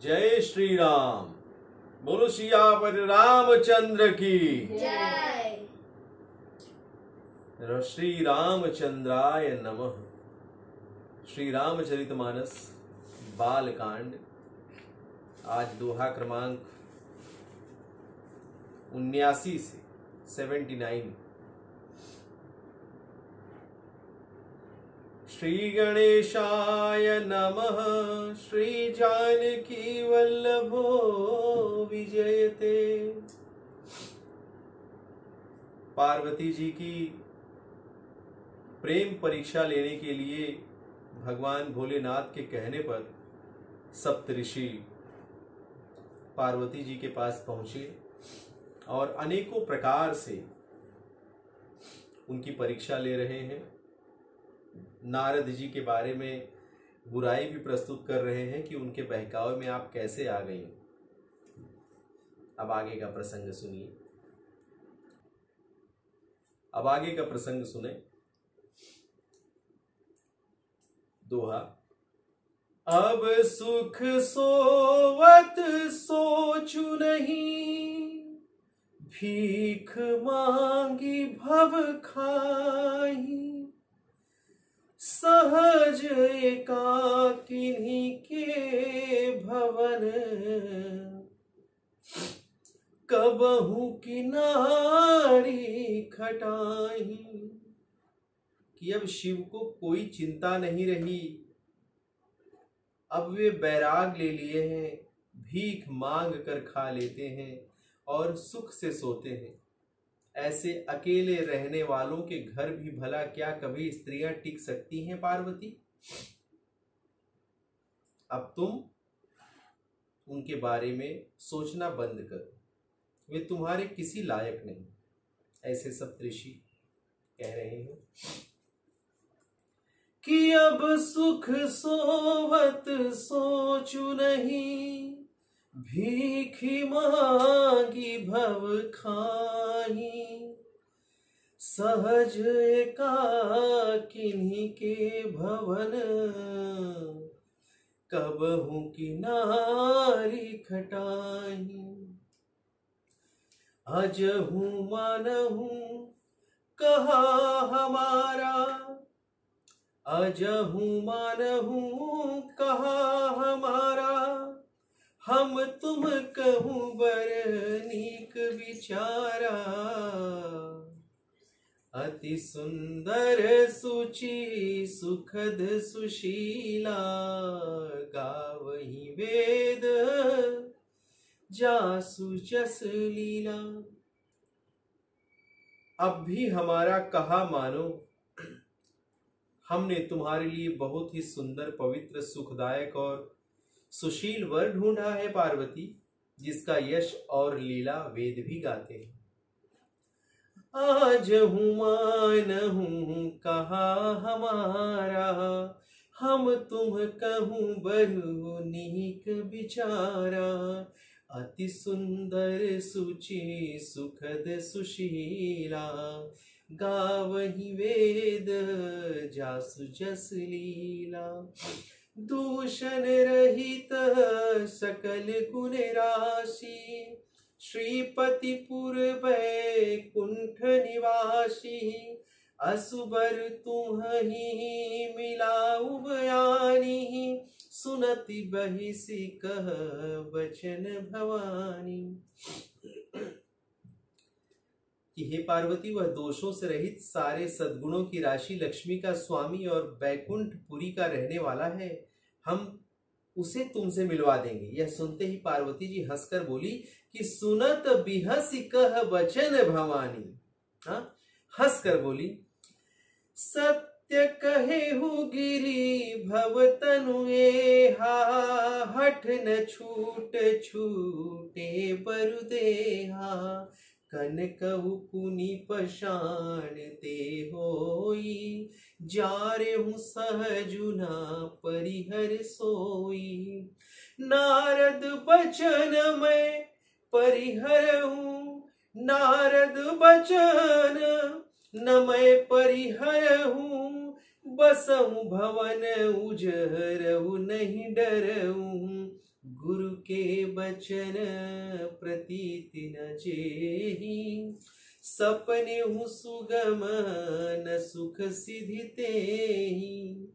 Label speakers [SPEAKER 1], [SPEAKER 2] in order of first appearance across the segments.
[SPEAKER 1] जय श्री राम। बोलो सियावर रामचंद्र की
[SPEAKER 2] जय।
[SPEAKER 1] श्री रामचंद्राय नमः। श्री रामचरितमानस बालकांड। आज दोहा क्रमांक 79 से 79। श्री गणेशाय नमः। श्री जानकी वल्लभो विजयते। पार्वती जी की प्रेम परीक्षा लेने के लिए भगवान भोलेनाथ के कहने पर सप्तऋषि पार्वती जी के पास पहुंचे और अनेकों प्रकार से उनकी परीक्षा ले रहे हैं। नारद जी के बारे में बुराई भी प्रस्तुत कर रहे हैं कि उनके बहकावे में आप कैसे आ गई। अब आगे का प्रसंग सुनिए। अब आगे का प्रसंग सुने। दोहा। अब सुख सोवत सोचु नहीं, भीख मांगी भव खाही। सहज एकाकिनी के भवन, कबहू किनारी खटाई। कि अब शिव को कोई चिंता नहीं रही। अब वे बैराग ले लिए हैं, भीख मांग कर खा लेते हैं और सुख से सोते हैं। ऐसे अकेले रहने वालों के घर भी भला क्या कभी स्त्रियां टिक सकती हैं पार्वती? अब तुम उनके बारे में सोचना बंद करो, वे तुम्हारे किसी लायक नहीं। ऐसे सप्तऋषि कह रहे हैं कि अब सुख सोवत सोचु नहीं, भीखी मांगी भव खाही। सहज एकाकिनी के भवन, कबहू किनारी खटाही। अजहू मानहू कहा हमारा, अजहू मानहू कहा हमारा। हम तुम कहूँ बर नीक विचारा। अति सुंदर सुचि सुखद सुशीला, गावहि वेद जासु जस लीला। अब भी हमारा कहा मानो, हमने तुम्हारे लिए बहुत ही सुंदर पवित्र सुखदायक और सुशील वर ढूंढा है पार्वती, जिसका यश और लीला वेद भी गाते हैं। आज हूँ मान हूँ कहा हमारा, हम तुम कहूँ बहु नीक विचारा। अति सुंदर सुचि सुखद सुशीला, गावहि वेद जासु जस लीला। दूषण रहित सकल गुण राशि, श्रीपति पुर वैकुंठ निवासी। असुबर तुम्हि मिलाउ बयानी, सुनति बहिसी कह बचन भवानी। कि हे पार्वती, वह दोषों से रहित सारे सद्गुणों की राशि, लक्ष्मी का स्वामी और बैकुंठपुरी का रहने वाला है। हम उसे तुमसे मिलवा देंगे। यह सुनते ही पार्वती जी हंसकर बोली कि सुनत बिहसी कह बचन भवानी। हंसकर बोली, सत्य कहे हु गिरी भव तनु एहा। हठ न छूट छूटे बरु देहा। कनकहु पुनि पशानते होई, जारे हूँ सहजुना परिहर सोई। नारद बचन मैं परिहर हूँ, नारद बचन न मैं परिहर हूँ। बसहु भवन उजहरहु नहीं डरहु, गुरु के बचन प्रतीति न जेहि, सपने हूँ सुगम न सुख सिधि तेहि।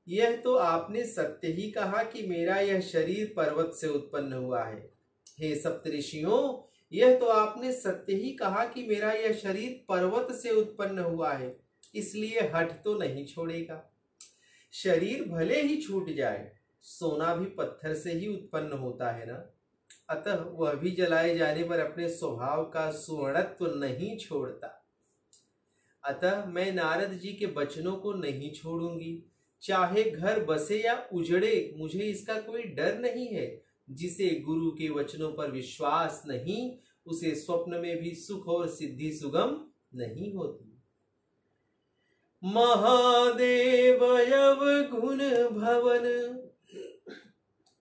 [SPEAKER 1] यह तो आपने सत्य ही कहा कि मेरा यह शरीर पर्वत से उत्पन्न हुआ है। हे सप्तऋषियों, यह तो आपने सत्य ही कहा कि मेरा यह शरीर पर्वत से उत्पन्न हुआ है, इसलिए हठ तो नहीं छोड़ेगा। शरीर भले ही छूट जाए, सोना भी पत्थर से ही उत्पन्न होता है ना, अतः वह भी जलाए जाने पर अपने स्वभाव का सुवर्णत्व नहीं छोड़ता। अतः मैं नारद जी के वचनों को नहीं छोड़ूंगी, चाहे घर बसे या उजड़े, मुझे इसका कोई डर नहीं है। जिसे गुरु के वचनों पर विश्वास नहीं, उसे स्वप्न में भी सुख और सिद्धि सुगम नहीं होती। महादेव अवगुण भवन,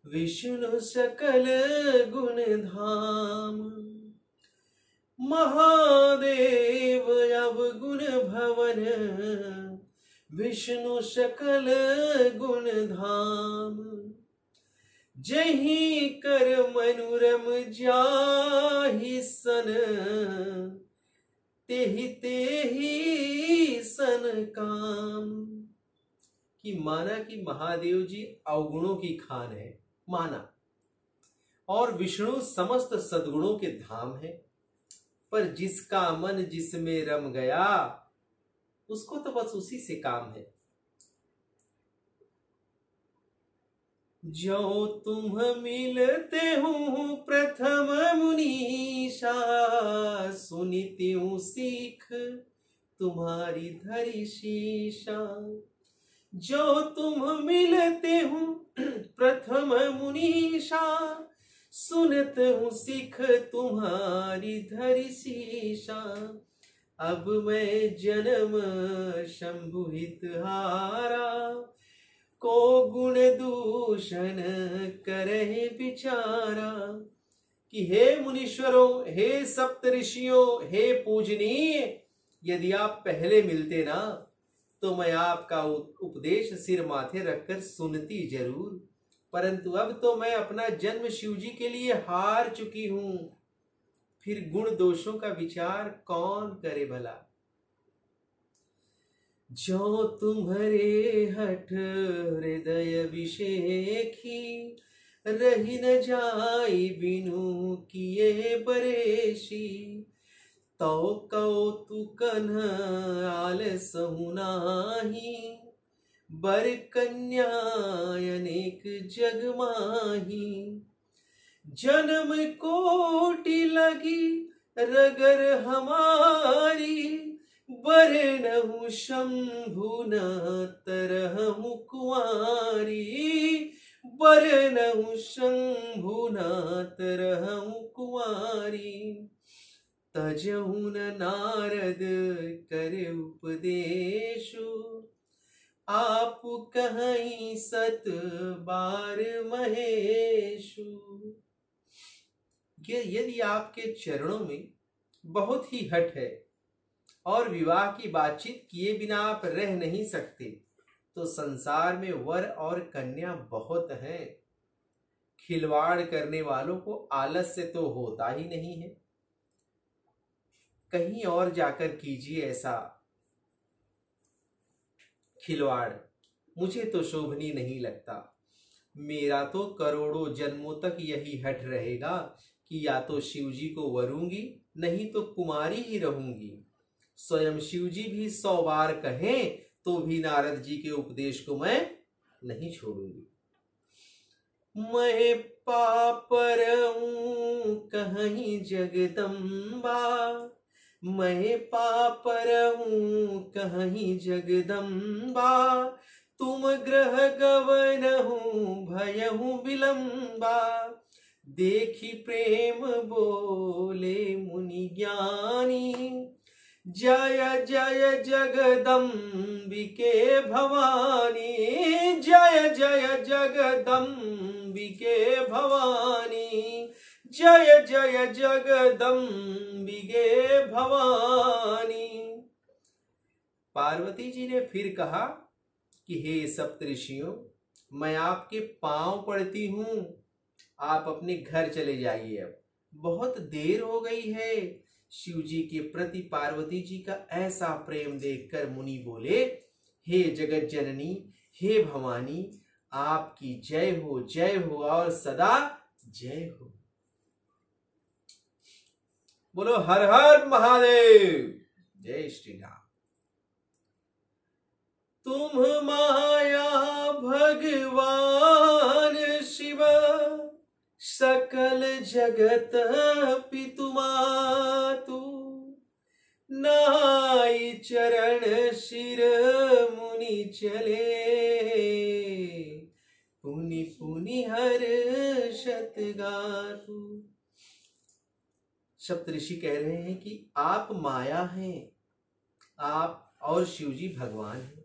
[SPEAKER 1] विष्णु सकल गुण धाम। महादेव अवगुण भवन, विष्णु सकल गुण धाम। जहीं कर मनुरम जाहि सन, तेहि तेहि सन काम। कि माना कि महादेव जी अवगुणों की खान है, माना, और विष्णु समस्त सद्गुणों के धाम है, पर जिसका मन जिसमें रम गया, उसको तो बस उसी से काम है। जो तुम मिलते हूँ प्रथम मुनीषा, सुनिति हूँ सीख तुम्हारी धरी शीशा। जो तुम मिलते हूँ प्रथम मुनीषा, सुनत हूँ सीख तुम्हारी धरी शीशा। अब मैं जन्म शंभुहित हारा, को गुण दूषण करे विचारा। कि हे मुनीश्वरों, हे सप्तऋषियों, हे पूजनीय, यदि आप पहले मिलते ना, तो मैं आपका उपदेश सिर माथे रखकर सुनती जरूर, परंतु अब तो मैं अपना जन्म शिवजी के लिए हार चुकी हूं, फिर गुण दोषों का विचार कौन करे भला। जो तुम्हारे हठ हृदय विषेखी, रही न जाई बिनु किए बरेशी। तो कौतुकन आलसहु नाही, बर कन्या अनेक जग माही। जन्म कोटि लगी रगर हमारी, बरनहु शंभु न तरहु कुंवारी। बरनहु शंभु न तरहु कुंवारी। तजहु न नारद करे उपदेशु, आप कहीं सत बार महेशु। यदि आपके चरणों में बहुत ही हठ है और विवाह की बातचीत किए बिना आप रह नहीं सकते, तो संसार में वर और कन्या बहुत हैं। खिलवाड़ करने वालों को आलस्य तो होता ही नहीं है। कहीं और जाकर कीजिए ऐसा खिलवाड़, मुझे तो शोभनीय नहीं लगता। मेरा तो करोड़ों जन्मों तक यही हठ रहेगा कि या तो शिवजी को वरूंगी, नहीं तो कुमारी ही रहूंगी। स्वयं शिवजी भी 100 बार कहें तो भी नारद जी के उपदेश को मैं नहीं छोड़ूंगी। मैं पापर हूं कहीं जगदम्बा, मैं पापर हूं कहीं जगदम्बा। तुम ग्रह गवन हूं भय हूं विलंबा। देखी प्रेम बोले मुनि ज्ञानी, जय जय जगदम्बिके भवानी। जय जय जगदम्बिके भवानी। जय जय जगदम्बिके भवानी। पार्वती जी ने फिर कहा कि हे सप्तऋषियों, मैं आपके पांव पड़ती हूं, आप अपने घर चले जाइए, अब बहुत देर हो गई है। शिव जी के प्रति पार्वती जी का ऐसा प्रेम देखकर मुनि बोले, हे जगत जननी, हे भवानी, आपकी जय हो और सदा जय हो। बोलो हर हर महादेव। जय श्री राम। तुम माया भगवान शिव, सकल जगत पितु मातु, नाई चरण शिर मुनि चले, पुनि पुनि हर्षत गातु। सप्तऋषि कह रहे हैं कि आप माया हैं, आप और शिवजी भगवान हैं।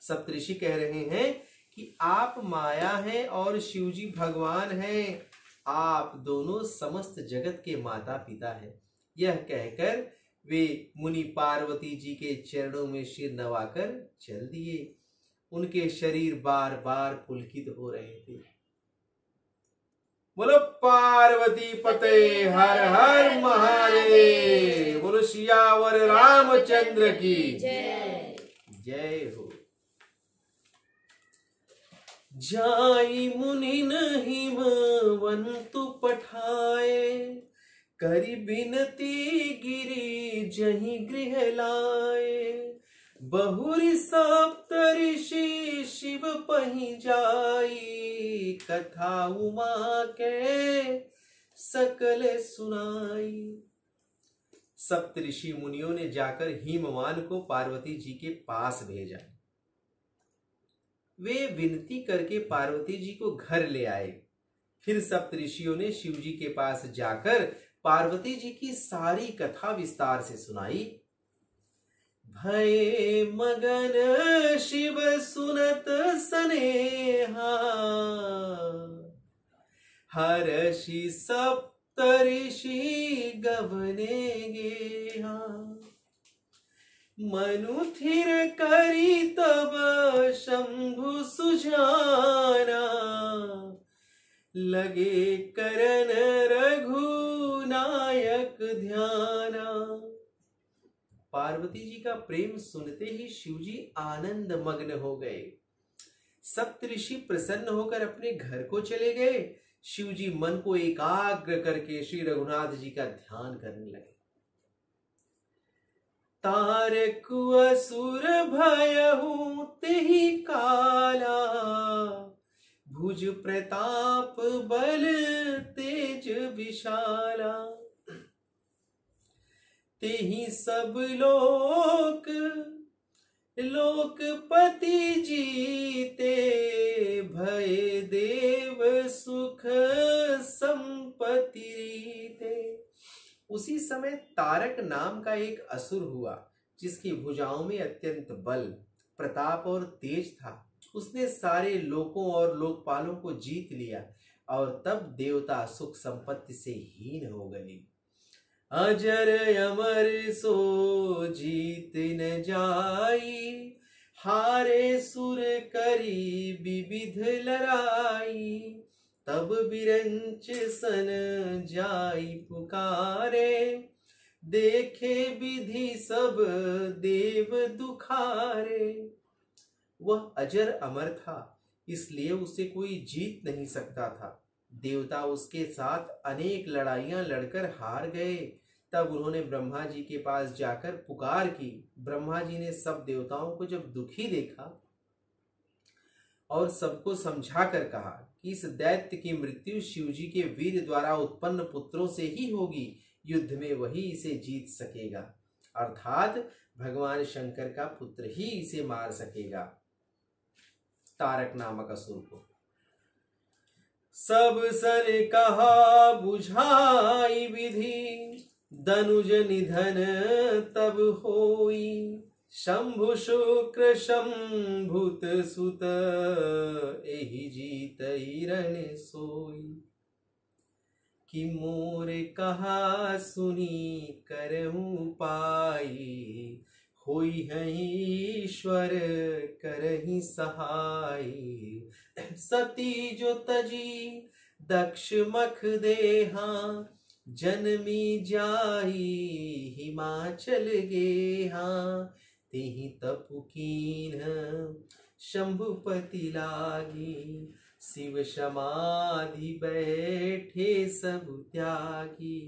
[SPEAKER 1] सप्तऋषि कह रहे हैं कि आप माया हैं और शिवजी भगवान हैं, आप दोनों समस्त जगत के माता पिता हैं। यह कहकर वे मुनि पार्वती जी के चरणों में सिर नवाकर चल दिए। उनके शरीर बार बार पुलकित हो रहे थे। बोलो पार्वती पते हर हर महादेव। बोलो सियावर रामचंद्र की जय। जय हो। जाई मुनि हिमवंतु पठाए, करी बिनती गिरी जहि गृह लाए, बहुरी सप्तऋषि शिव पहि जाई, कथा उमा के सकल सुनाई। सप्तऋषि मुनियों ने जाकर हिमवान को पार्वती जी के पास भेजा। वे विनती करके पार्वती जी को घर ले आए। फिर सप्तऋषियों ने शिव जी के पास जाकर पार्वती जी की सारी कथा विस्तार से सुनाई। भय मगन शिव सुनत सनेहा, हर्षि सप्तऋषि गवने गेहा, मनु थिर करी तब शंभु सुजाना, लगे करन रघुनायक ध्याना। पार्वती जी का प्रेम सुनते ही शिवजी आनंद मग्न हो गए। सप्तऋषि प्रसन्न होकर अपने घर को चले गए। शिवजी मन को एकाग्र करके श्री रघुनाथ जी का ध्यान करने लगे। तारक असुर भयहु तेहि काला, भुज प्रताप बल तेज विशाला, तेहि सब लोक लोकपति जीते, भय देव सुख संपत्ति रीते। उसी समय तारक नाम का एक असुर हुआ, जिसकी भुजाओं में अत्यंत बल, प्रताप और तेज था। उसने सारे लोकों और लोकपालों को जीत लिया और तब देवता सुख संपत्ति से हीन हो गए। अजर अमर सो जीत न जाई, हारे सुर करी विविध लड़ाई, तब बिरंच सन जाई पुकारे, देखे विधि सब देव दुखारे। वह अजर अमर था, इसलिए उसे कोई जीत नहीं सकता था। देवता उसके साथ अनेक लड़ाइयां लड़कर हार गए। तब उन्होंने ब्रह्मा जी के पास जाकर पुकार की। ब्रह्मा जी ने सब देवताओं को जब दुखी देखा और सबको समझा कर कहा कि इस दैत्य की मृत्यु शिवजी के वीर द्वारा उत्पन्न पुत्रों से ही होगी, युद्ध में वही इसे जीत सकेगा, अर्थात भगवान शंकर का पुत्र ही इसे मार सकेगा, तारक नामक असुर को। सब सन कहा बुझाई विधि, दनुज निधन तब होई, शंभु शुक्र शंभुत सुत, एहि जीत रण सोई। कि मोर कहा सुनी करहूं पाई, होई है ईश्वर करहि सहाय। सती जो तजी दक्ष मख देहा, जन्मी जाई हिमाचल गेहा। तेहि तपु कीन्ह शंभुपति लागी, शिव समाधि बैठे सब त्यागी।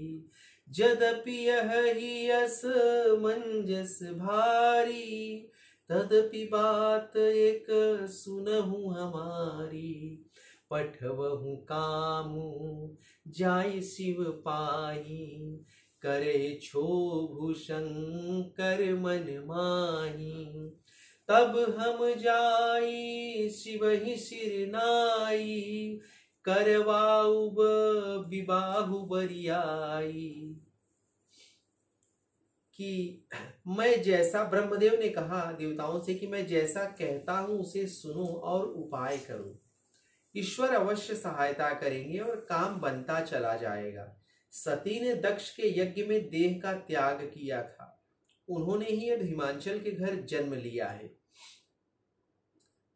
[SPEAKER 1] यद्यपि यही असमंजस भारी, तदपि बात एक सुनहु हमारी। पठवहु कामु जाय शिव पाही, करे क्षोभु शंकर मन माही। तब हम जाई शिव ही सिर नाई, करवाऊ विबाहु बरियाई। कि मैं जैसा, ब्रह्मदेव ने कहा देवताओं से कि मैं जैसा कहता हूं उसे सुनो और उपाय करो। ईश्वर अवश्य सहायता करेंगे और काम बनता चला जाएगा। सती ने दक्ष के यज्ञ में देह का त्याग किया था। उन्होंने ही अब हिमाचल के घर जन्म लिया है।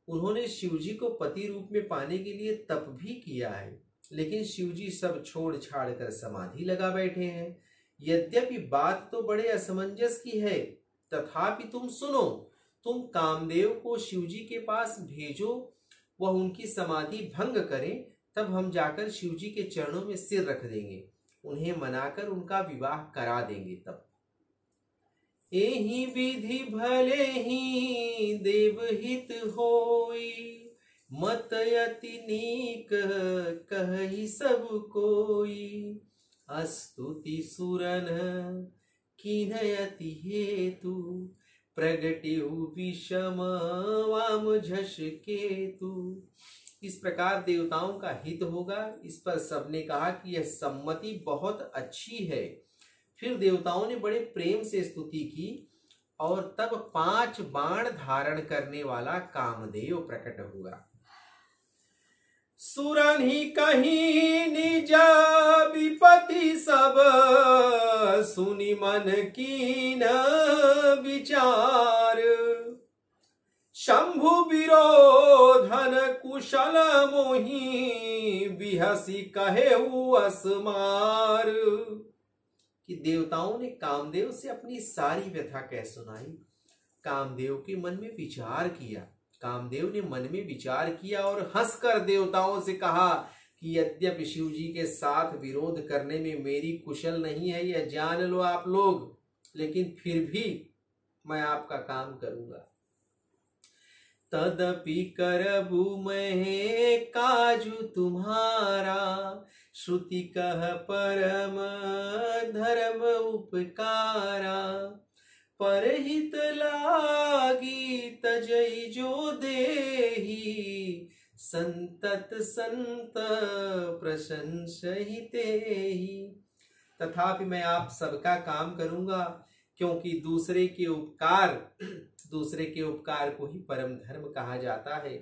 [SPEAKER 1] उन्होंने शिवजी को पति रूप में पाने के लिए तप भी किया है, लेकिन शिवजी सब छोड़ छाड़ कर समाधि लगा बैठे हैं। यद्यपि बात तो बड़े असमंजस की है, तथापि तुम सुनो। तुम कामदेव को शिवजी के पास भेजो, वह उनकी समाधि भंग करें, तब हम जाकर शिवजी के चरणों में सिर रख देंगे, उन्हें मनाकर उनका विवाह करा देंगे। तब एहि विधि भले ही देवहित होई, मत यति नीक कहि सब कोई। स्तुति सुरन कीन्हयति हेतु, प्रगट्यु विषम वाम झष केतु। इस प्रकार देवताओं का हित होगा। इस पर सबने कहा कि यह सम्मति बहुत अच्छी है। फिर देवताओं ने बड़े प्रेम से स्तुति की और तब 5 बाण धारण करने वाला कामदेव प्रकट हुआ। सुरन ही कहीं निज विपति सब, सुनि मन कीन विचार। शंभु विरोधन कुशल मोहि, बिहसी कहेउ असमार। कि देवताओं ने कामदेव से अपनी सारी व्यथा कह सुनाई। कामदेव के मन में विचार किया। कामदेव ने मन में विचार किया और हंसकर देवताओं से कहा कि यद्यपि शिवजी के साथ विरोध करने में मेरी कुशल नहीं है, यह जान लो आप लोग, लेकिन फिर भी मैं आपका काम करूंगा। तदपि करबू मैं काजू तुम्हारा, श्रुति कह परम धर्म उपकारा। परहित लागी तजई जो देही, संतत संत प्रशंसहि तेहि। तथापि मैं आप सबका काम करूंगा, क्योंकि दूसरे के उपकार को ही परम धर्म कहा जाता है।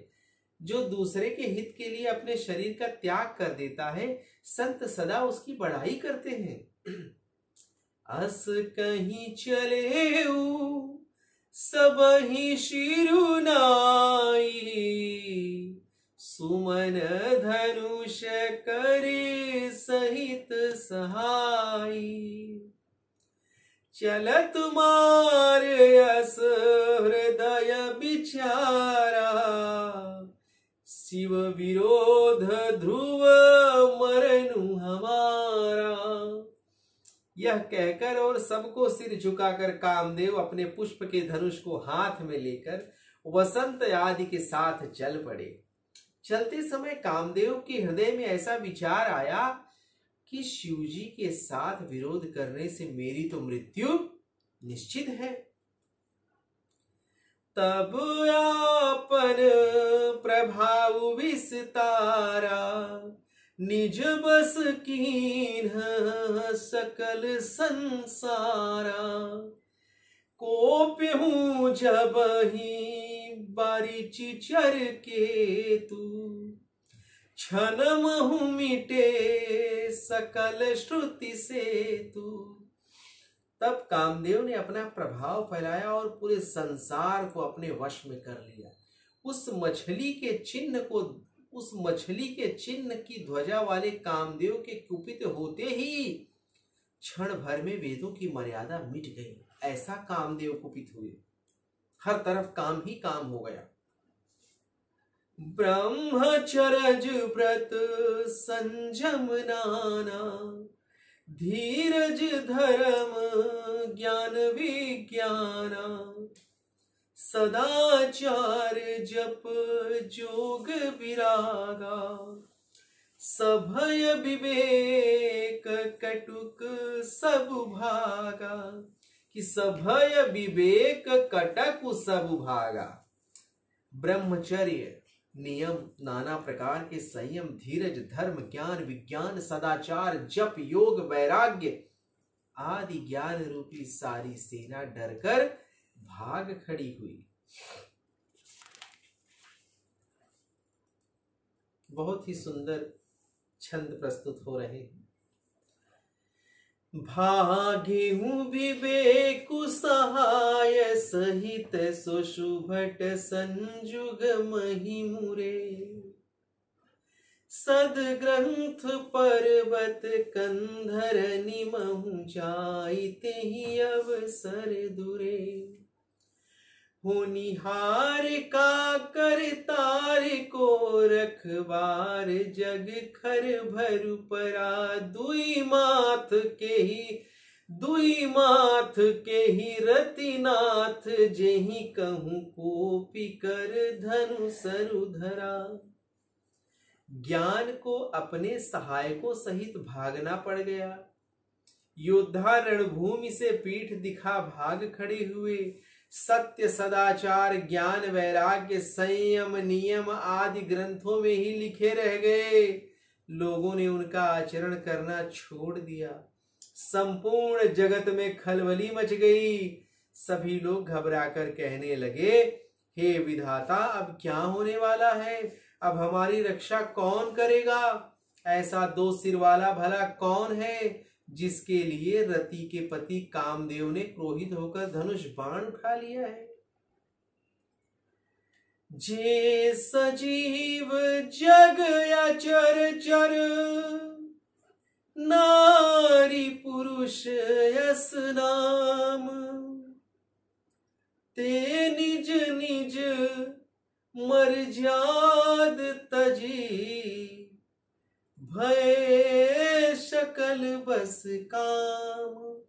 [SPEAKER 1] जो दूसरे के हित के लिए अपने शरीर का त्याग कर देता है, संत सदा उसकी बड़ाई करते हैं। अस कहीं चलेऊ सब ही शिरुनाई, सुमन धनुष करे सहित सहाई। चलत मार अस हृदय बिचारा, शिव विरोध ध्रुव मरनु हमारा। यह कहकर और सबको सिर झुकाकर कामदेव अपने पुष्प के धनुष को हाथ में लेकर वसंत आदि के साथ चल पड़े। चलते समय कामदेव के हृदय में ऐसा विचार आया कि शिवजी के साथ विरोध करने से मेरी तो मृत्यु निश्चित है। तब आपन प्रभाव विस्तारा, निज बस कीन्ह सकल संसारा। कोप्यहूँ जब ही बारिचि चर केतु, क्षण महु मिटे सकल श्रुति सेतु। तब कामदेव ने अपना प्रभाव फैलाया और पूरे संसार को अपने वश में कर लिया। उस मछली के चिन्ह की ध्वजा वाले कामदेव के कुपित होते ही क्षण भर में वेदों की मर्यादा मिट गई। ऐसा कामदेव कुपित हुए, हर तरफ काम ही काम हो गया। ब्रह्मचर्य व्रत संयम नाना, धीरज धर्म ज्ञान विज्ञाना, सदाचार जप जोग विरागा, सभय विवेक कटुक सब भागा। कि सभय विवेक कटक सब भागा। ब्रह्मचर्य नियम, नाना प्रकार के संयम, धीरज, धर्म, ज्ञान, विज्ञान, सदाचार, जप, योग, वैराग्य आदि ज्ञान रूपी सारी सेना डरकर भाग खड़ी हुई। बहुत ही सुंदर छंद प्रस्तुत हो रहे हैं। भाग्यहु विवेकु सहाय सहित सुशुभट संजुग महिमुरे, सदग्रंथ पर्वत कंधर निमहु जाइते ही अवसर दुरे। होनिहार का करतार को रखबार, जग खर भरु परा, दुई माथ के ही रतिनाथ, जेहि कहूँ कोपी कर धनु सरु धरा। ज्ञान को अपने सहायकों सहित भागना पड़ गया। योद्धा रणभूमि से पीठ दिखा भाग खड़े हुए। सत्य, सदाचार, ज्ञान, वैराग्य, संयम, नियम आदि ग्रंथों में ही लिखे रह गए। लोगों ने उनका आचरण करना छोड़ दिया। संपूर्ण जगत में खलबली मच गई। सभी लोग घबराकर कहने लगे, हे विधाता, अब क्या होने वाला है? अब हमारी रक्षा कौन करेगा? ऐसा दो सिर वाला भला कौन है जिसके लिए रति के पति कामदेव ने क्रोधित होकर धनुष बाण उठा लिया है? जे सजीव जग अचर चर, नारी पुरुष यस नाम, ते निज निज मर्याद तजी, भय सकल बस काम।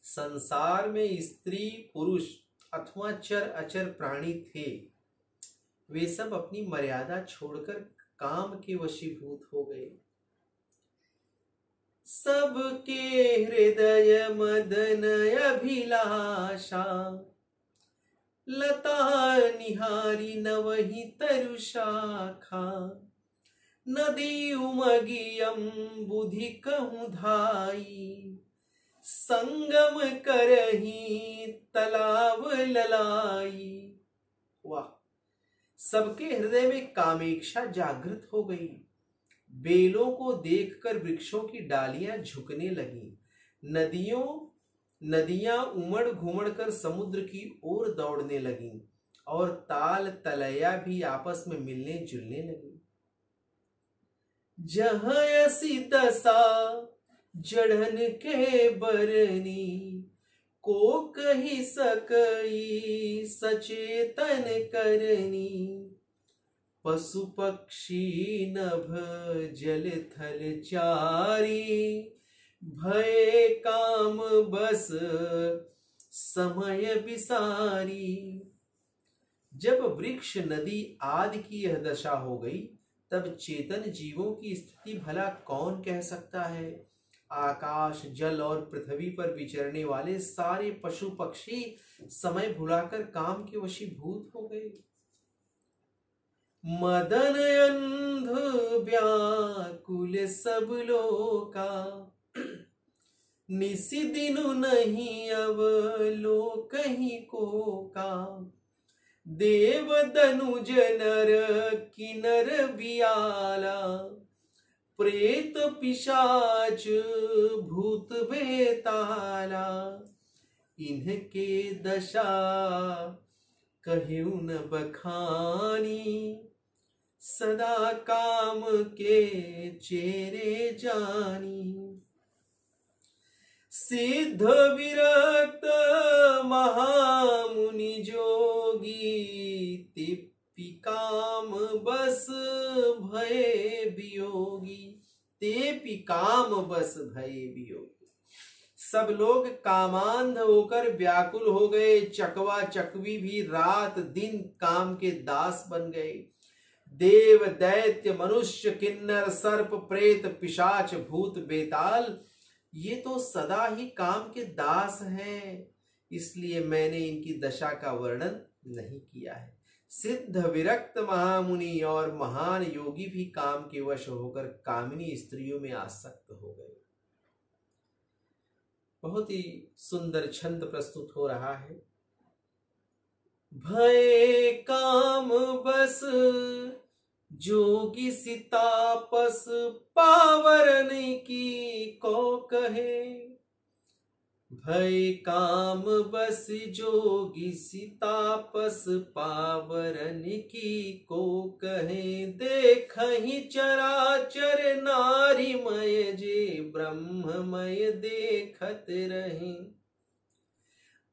[SPEAKER 1] संसार में स्त्री पुरुष अथवा चर अचर प्राणी थे, वे सब अपनी मर्यादा छोड़कर काम के वशीभूत हो गए। सबके हृदय मदन अभिलाषा, लता निहारी नवहि तरु शाखा, नदी उमगियम बुद्धि कहूँ धाई, संगम करही तलाव ललाई। वाह! सबके हृदय में कामेक्षा जागृत हो गई। बेलों को देखकर वृक्षों की डालियां झुकने लगी। नदियां उमड़ घुमड़ कर समुद्र की ओर दौड़ने लगीं और ताल तलैया भी आपस में मिलने जुलने लगी। जहाँ ऐसी दशा जड़न के बरनी, को कही सकई सचेतन करनी, पशु पक्षी नभ जल थल चारी, भय काम बस समय विसारी। जब वृक्ष नदी आदि की यह दशा हो गई, तब चेतन जीवों की स्थिति भला कौन कह सकता है? आकाश, जल और पृथ्वी पर विचरने वाले सारे पशु पक्षी समय भुलाकर काम के वशीभूत हो गए। मदन अंध व्याकुल सब लोका, निसी दिनु नहीं अब लोक ही को का। देव दनुज नर किनर बियाला, प्रेत पिशाच भूत बेताला, इनके दशा कहूँ न बखानी, सदा काम के चेरे जानी। सिद्ध विरक्त महामुनि जोगी, ते काम बस भये वियोगी, ते काम बस भये वियोगी। सब लोग कामांध होकर व्याकुल हो गए। चकवा चकवी भी रात दिन काम के दास बन गए। देव दैत्य मनुष्य किन्नर सर्प प्रेत पिशाच भूत बेताल, ये तो सदा ही काम के दास हैं, इसलिए मैंने इनकी दशा का वर्णन नहीं किया है। सिद्ध विरक्त महामुनि और महान योगी भी काम के वश होकर कामिनी स्त्रियों में आसक्त हो गए। बहुत ही सुंदर छंद प्रस्तुत हो रहा है। भय काम बस जोगी सितापस, पावरन की को कहे। भय काम बस जोगी सितापस, पावरन की को कहे। देखहि चराचर नारीमय, जे ब्रह्ममय देखत रहे।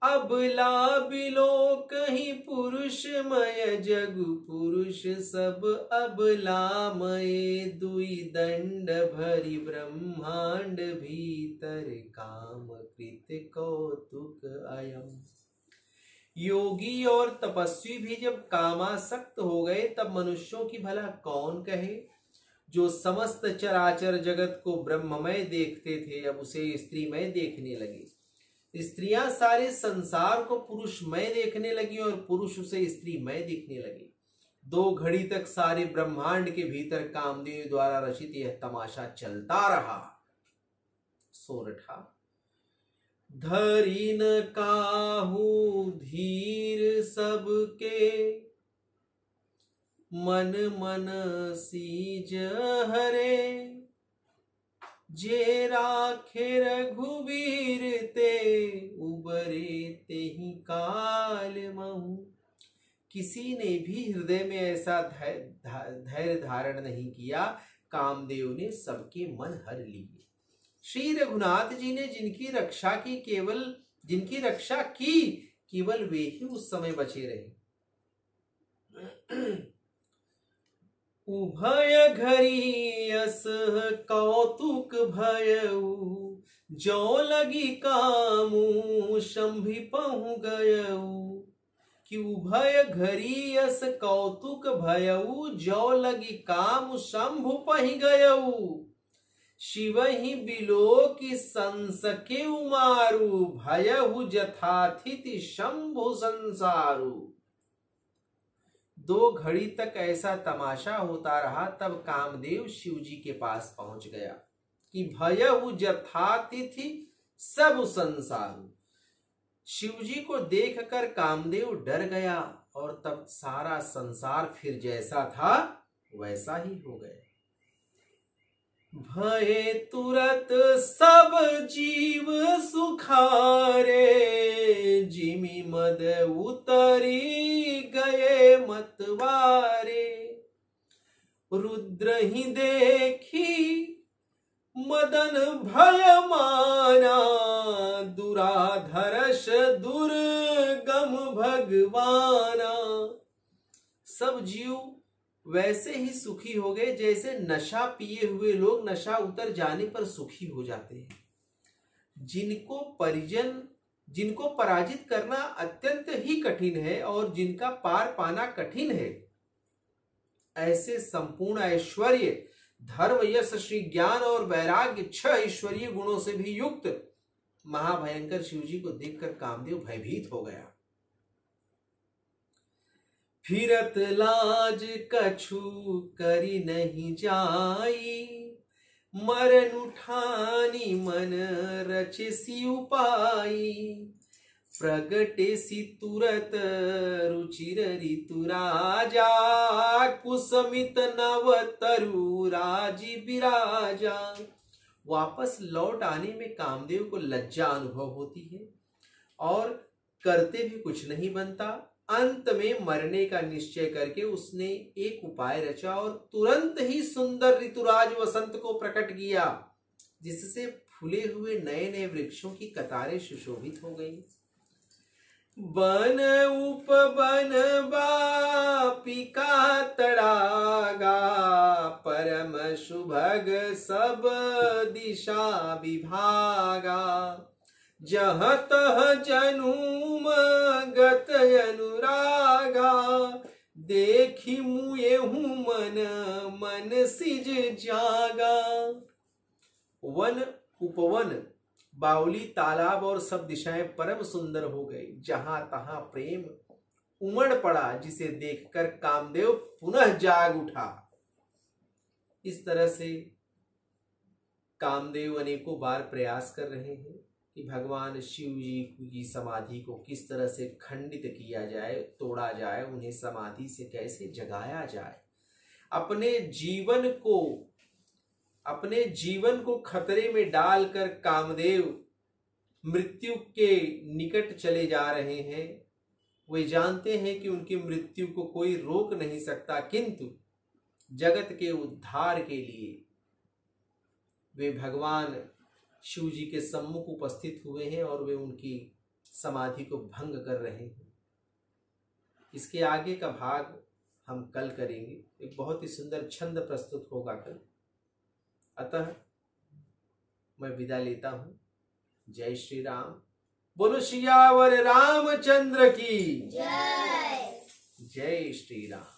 [SPEAKER 1] अबला बिलो कहीं पुरुषमय, जग पुरुष सब अबलामय। दुई दंड भरी ब्रह्मांड भीतर, काम कृत कौतुक अयम। योगी और तपस्वी भी जब कामासक्त हो गए, तब मनुष्यों की भला कौन कहे। जो समस्त चराचर जगत को ब्रह्ममय देखते थे, अब उसे स्त्रीमय देखने लगे। स्त्रियां सारे संसार को पुरुषमय देखने लगी और पुरुष उसे स्त्रीमय दिखने लगे। 2 घड़ी तक सारे ब्रह्मांड के भीतर कामदेव द्वारा रचित यह तमाशा चलता रहा। सोरठा। धरी न काहू धीर सबके, मन मन सीज हरे। जे राखे रघुवीर ते, उबरे तेहि काल महु। किसी ने भी हृदय में ऐसा धैर्य धारण नहीं किया। कामदेव ने सबके मन हर लिए। श्री रघुनाथ जी ने जिनकी रक्षा की, केवल वे ही उस समय बचे रहे। उभय घरी अस कौतुक भयऊ, जो लगी कामू शंभि पहु गयऊ। कि उभय घरी अस कौतुक भयऊ, जो लगी काम शंभु पहि गयऊ। शिव ही बिलो की संसके उमारू, भयहु जथाथिति शंभु संसारू। 2 घड़ी तक ऐसा तमाशा होता रहा। तब कामदेव शिव जी के पास पहुंच गया कि भयहु जथातिथि सब संसारू। शिव जी को देखकर कामदेव डर गया और तब सारा संसार फिर जैसा था वैसा ही हो गया। भय तुरत सब जीव सुखारे, जिमि मद उतरी गए मतवारे। रुद्र ही देखी मदन भय माना, दुराधर्ष दुर्गम भगवाना। सब जीव वैसे ही सुखी हो गए जैसे नशा पिए हुए लोग नशा उतर जाने पर सुखी हो जाते हैं। जिनको पराजित करना अत्यंत ही कठिन है और जिनका पार पाना कठिन है, ऐसे संपूर्ण ऐश्वर्य धर्म यश श्री ज्ञान और वैराग्य 6 ईश्वरीय गुणों से भी युक्त महाभयंकर शिव जी को देखकर कामदेव भयभीत हो गया। फिरत लाज कछु करी नहीं जाई, मरन उठानी मन रचे सी उपाई। प्रगटे सी तुरत रुचिर ऋतु राजा, कुसमित नव तरु राजी बिराजा। वापस लौट आने में कामदेव को लज्जा अनुभव होती है और करते भी कुछ नहीं बनता। अंत में मरने का निश्चय करके उसने एक उपाय रचा और तुरंत ही सुंदर ऋतुराज वसंत को प्रकट किया, जिससे फूले हुए नए नए वृक्षों की कतारें सुशोभित हो गई। बन उपवन बापिका तड़ागा, परम सुभग सब दिशा विभागा। जह तह जनुम गत अनुरागा, देखी मुए हूँ मन मन सिज जागा। वन उपवन, बावली, तालाब और सब दिशाएं परम सुंदर हो गई। जहां तहां प्रेम उमड़ पड़ा, जिसे देखकर कामदेव पुनः जाग उठा। इस तरह से कामदेव अनेकों बार प्रयास कर रहे हैं कि भगवान शिव जी की समाधि को किस तरह से खंडित किया जाए, तोड़ा जाए, उन्हें समाधि से कैसे जगाया जाए। अपने जीवन को खतरे में डालकर कामदेव मृत्यु के निकट चले जा रहे हैं। वे जानते हैं कि उनकी मृत्यु को कोई रोक नहीं सकता, किंतु जगत के उद्धार के लिए वे भगवान शिव जी के सम्मुख उपस्थित हुए हैं और वे उनकी समाधि को भंग कर रहे हैं। इसके आगे का भाग हम कल करेंगे। एक बहुत ही सुंदर छंद प्रस्तुत होगा कल। अतः मैं विदा लेता हूं। जय श्री राम। बोलो सियावर रामचंद्र की जय। जय श्री राम।